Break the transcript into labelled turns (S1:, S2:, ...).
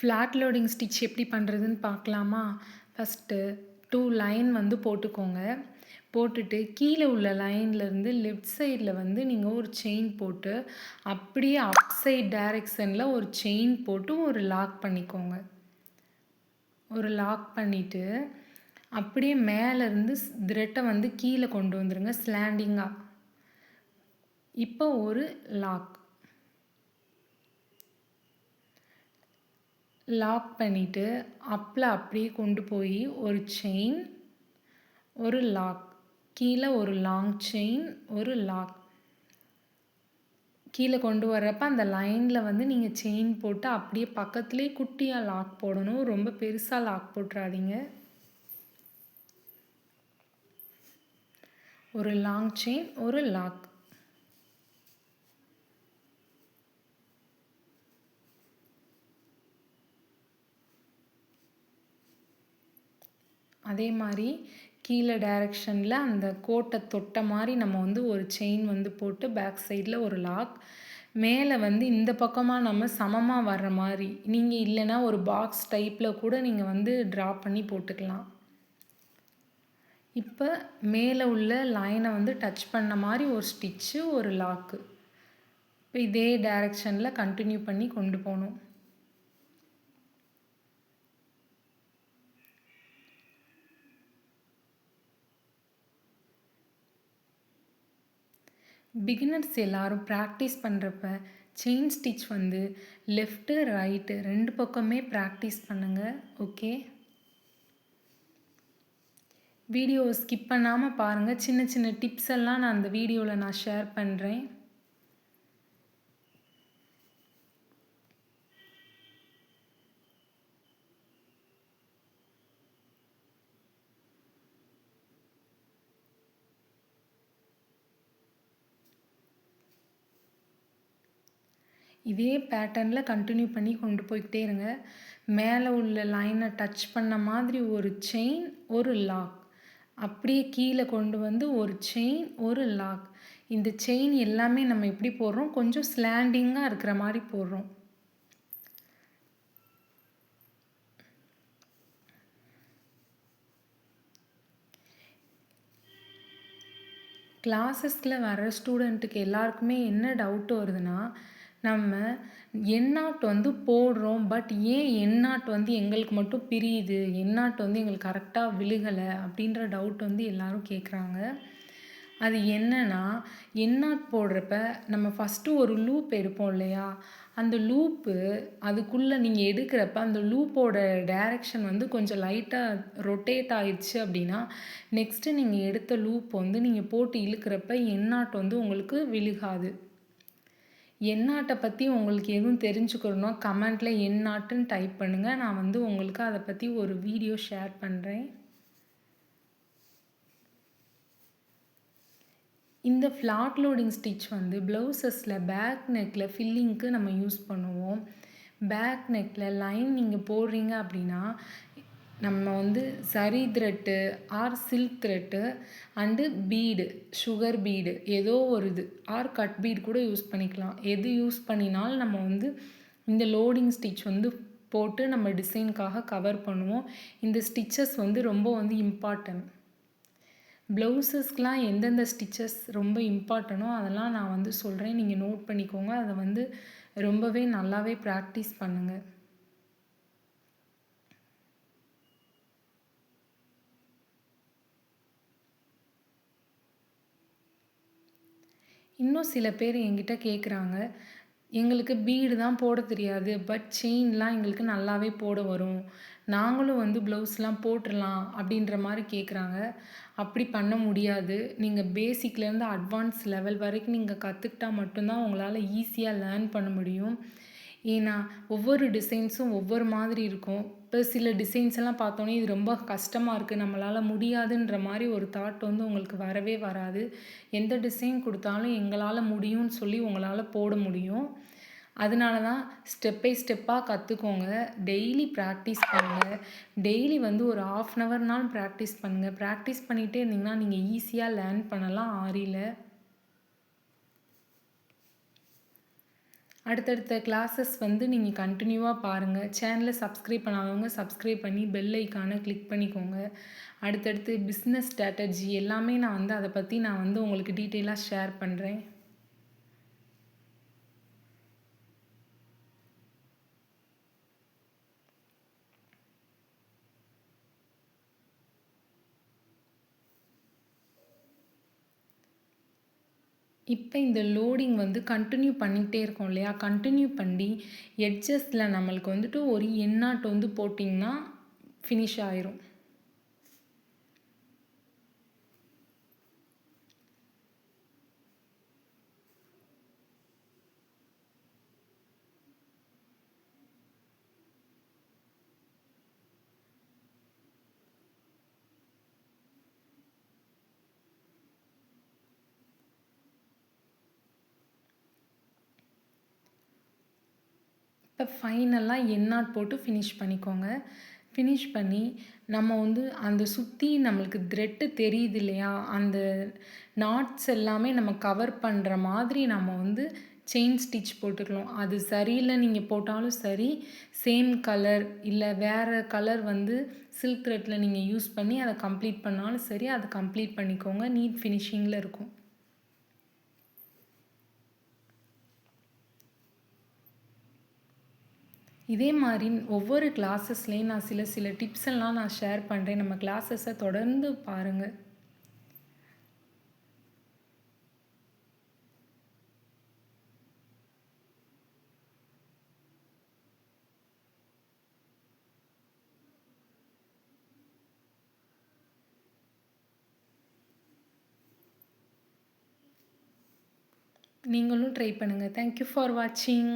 S1: Flat loading stitch எப்படி பண்ணுறதுன்னு பார்க்கலாமா? ஃபஸ்ட்டு 2 லைன் வந்து போட்டுக்கோங்க. போட்டுட்டு கீழே உள்ள லைன்லேருந்து லெஃப்ட் சைடில் வந்து நீங்கள் ஒரு செயின் போட்டு, அப்படியே அப் சைட் டைரக்ஷனில் ஒரு செயின் போட்டு ஒரு லாக் பண்ணிக்கோங்க. ஒரு லாக் பண்ணிவிட்டு, அப்படியே மேலேருந்து த்ரெட்டை வந்து கீழே கொண்டு வந்துருங்க ஸ்லாண்டிங்கா. இப்போ ஒரு லாக். லாக் பண்ணிவிட்டு அப்பில் அப்படியே கொண்டு போய் ஒரு செயின், ஒரு லாக், கீழே ஒரு லாங் செயின், ஒரு லாக். கீழே கொண்டு வர்றப்ப அந்த லைனில் வந்து நீங்கள் செயின் போட்டு அப்படியே பக்கத்துலேயே குட்டியாக லாக் போடணும். ரொம்ப பெருசாக லாக் போட்டுறாதீங்க. ஒரு லாங் செயின், ஒரு லாக். அதே மாதிரி கீழே டைரக்ஷனில் அந்த கோட்டை தொட்ட மாதிரி நம்ம வந்து ஒரு செயின் வந்து போட்டு பேக் சைடில் ஒரு லாக். மேலே வந்து இந்த பக்கமாக நம்ம சமமாக வர்ற மாதிரி, நீங்கள் இல்லைன்னா ஒரு பாக்ஸ் டைப்பில் கூட நீங்கள் வந்து ட்ரா பண்ணி போட்டுக்கலாம். இப்போ மேலே உள்ள லைனை வந்து டச் பண்ண மாதிரி ஒரு ஸ்டிச்சு, ஒரு லாக்கு. இப்போ இதே டைரக்ஷனில் கண்டினியூ பண்ணி கொண்டு போகணும். பிகினர்ஸ் எல்லாரும் ப்ராக்டிஸ் பண்ணுறப்ப செயின் ஸ்டிச் வந்து லெஃப்ட்டு ரைட்டு 2 பக்கமே ப்ராக்டிஸ் பண்ணுங்கள். ஓகே, வீடியோவை ஸ்கிப் பண்ணாமல் பாருங்கள். சின்ன சின்ன டிப்ஸ் எல்லாம் நான் அந்த வீடியோவில் நான் ஷேர் பண்ணுறேன். இதே பேட்டர்னில் கண்டினியூ பண்ணி கொண்டு போய்கிட்டே இருங்க. மேலே உள்ள லைனை டச் பண்ண மாதிரி ஒரு செயின், ஒரு லாக். அப்படியே கீழே கொண்டு வந்து ஒரு செயின், ஒரு லாக். இந்த செயின் எல்லாமே நம்ம எப்படி போடுறோம், கொஞ்சம் ஸ்லாண்டிங்காக இருக்கிற மாதிரி போடுறோம். கிளாஸஸில் வர ஸ்டூடெண்ட்டுக்கு எல்லாருக்குமே என்ன டவுட் வருதுன்னா, நம்ம எண்ணாட் வந்து போடுறோம், பட் ஏன் எண்ணாட் வந்து எங்களுக்கு மட்டும் பிரியுது, எண்ணாட் வந்து எங்களுக்கு கரெக்டாக விழுகலை அப்படின்ற டவுட் வந்து எல்லோரும் கேட்குறாங்க. அது என்னன்னா, எண்ணாட் போடுறப்ப நம்ம ஃபஸ்ட்டு ஒரு லூப் எடுப்போம் இல்லையா, அந்த லூப்பு அதுக்குள்ளே நீங்கள் எடுக்கிறப்ப அந்த லூப்போட டைரக்ஷன் வந்து கொஞ்சம் லைட்டாக ரொட்டேட் ஆயிடுச்சு அப்படின்னா, நெக்ஸ்ட்டு நீங்கள் எடுத்த லூப் வந்து நீங்கள் போட்டு இழுக்கிறப்ப எண்ணாட் வந்து உங்களுக்கு விழுகாது. எண்ணாட்டை பற்றி உங்களுக்கு எதுவும் தெரிஞ்சுக்கணுன்னா கமெண்ட்டில் எண்ணாட்டுன்னு டைப் பண்ணுங்கள். நான் வந்து உங்களுக்கு அதை பற்றி ஒரு வீடியோ ஷேர் பண்ணுறேன். இந்த ஃப்ளாட் லோடிங் ஸ்டிச் வந்து ப்ளவுசஸில் பேக் நெக்கில் ஃபில்லிங்க்கு நம்ம யூஸ் பண்ணுவோம். பேக் நெக்கில் லைன் நீங்கள் போடுறீங்க அப்படின்னா, நம்ம வந்து சரி thread or silk thread and bead, sugar bead ஏதோ ஒரு இது ஆர் கட் பீடு கூட யூஸ் பண்ணிக்கலாம். எது யூஸ் பண்ணினாலும் நம்ம வந்து இந்த லோடிங் ஸ்டிச் வந்து போட்டு நம்ம டிசைனுக்காக கவர் பண்ணுவோம். இந்த ஸ்டிச்சஸ் வந்து ரொம்ப வந்து இம்பார்ட்டன்ட். ப்ளவுஸஸ்க்கெலாம் எந்தெந்த ஸ்டிச்சஸ் ரொம்ப இம்பார்ட்டனோ அதெல்லாம் நான் வந்து சொல்கிறேன், நீங்கள் நோட் பண்ணிக்கோங்க. அதை வந்து ரொம்பவே நல்லாவே ப்ராக்டிஸ் பண்ணுங்கள். இன்னும் சில பேர் என்கிட்ட கேட்குறாங்க, எங்களுக்கு பீடு தான் போட தெரியாது, பட் செயின்லாம் எங்களுக்கு நல்லாவே போட வரும், நாங்களும் வந்து ப்ளவுஸ்லாம் போட்டுடலாம் அப்படின்ற மாதிரி கேட்குறாங்க. அப்படி பண்ண முடியாது. நீங்கள் பேசிக்லேருந்து அட்வான்ஸ் லெவல் வரைக்கும் நீங்கள் கற்றுக்கிட்டா மட்டும்தான் உங்களால் ஈஸியாக லேர்ன் பண்ண முடியும். ஏன்னா ஒவ்வொரு டிசைன்ஸும் ஒவ்வொரு மாதிரி இருக்கும். இப்போ சில டிசைன்ஸ் எல்லாம் பார்த்தோன்னே இது ரொம்ப கஷ்டமாக இருக்குது, நம்மளால் முடியாதுன்ற மாதிரி ஒரு தாட் வந்து உங்களுக்கு வரவே வராது. எந்த டிசைன் கொடுத்தாலும் எங்களால் முடியும்னு சொல்லி உங்களால் போட முடியும். அதனால தான் ஸ்டெப் பை ஸ்டெப்பாக கற்றுக்கோங்க. டெய்லி ப்ராக்டிஸ் பண்ணுங்கள். டெய்லி வந்து ஒரு 1/2 அன் ஹவர்னாலும் ப்ராக்டிஸ் பண்ணுங்கள். ப்ராக்டிஸ் பண்ணிகிட்டே இருந்தீங்கன்னா நீங்கள் ஈஸியாக லேர்ன் பண்ணலாம் ஆரியில். அடுத்தடுத்த கிளாஸஸ் வந்து நீங்கள் கண்டினியூவாக பாருங்கள். சேனலை சப்ஸ்கிரைப் பண்ணாதவங்க சப்ஸ்கிரைப் பண்ணி பெல் ஐக்கானை கிளிக் பண்ணிக்கோங்க. அடுத்தடுத்து பிஸ்னஸ் ஸ்ட்ராட்டஜி எல்லாமே நான் வந்து அதை பற்றி நான் வந்து உங்களுக்கு டீட்டெயிலாக ஷேர் பண்ணுறேன். இப்போ இந்த லோடிங் வந்து கண்டினியூ பண்ணிகிட்டே இருக்கோம் இல்லையா? கண்டினியூ பண்ணி எட்ஜஸில் நம்மளுக்கு வந்துட்டு ஒரு எண்ணாட்டு வந்து போட்டிங்கன்னா ஃபினிஷ் ஆயிரும். இப்போ ஃபைனலாக எண்ணாட் போட்டு ஃபினிஷ் பண்ணிக்கோங்க. ஃபினிஷ் பண்ணி நம்ம வந்து அந்த சுற்றி நம்மளுக்கு த்ரெட்டு தெரியுது இல்லையா? அந்த நாட்ஸ் எல்லாமே நம்ம கவர் பண்ணுற மாதிரி நம்ம வந்து செயின் ஸ்டிச் போட்டுக்கலாம். அது சரியில்லை நீங்கள் போட்டாலும் சரி, சேம் கலர் இல்லை வேறு கலர் வந்து சில்க் த்ரெட்டில் நீங்கள் யூஸ் பண்ணி அதை கம்ப்ளீட் பண்ணாலும் சரி, அதை கம்ப்ளீட் பண்ணிக்கோங்க. நீட் ஃபினிஷிங்கில் இருக்கும். இதே மாதிரி ஒவ்வொரு கிளாஸஸ்லேயும் நான் சில டிப்ஸ் எல்லாம் நான் ஷேர் பண்ணுறேன். நம்ம கிளாஸஸை தொடர்ந்து பாருங்கள். நீங்களும் ட்ரை பண்ணுங்கள். தேங்க்யூ ஃபார் வாட்சிங்.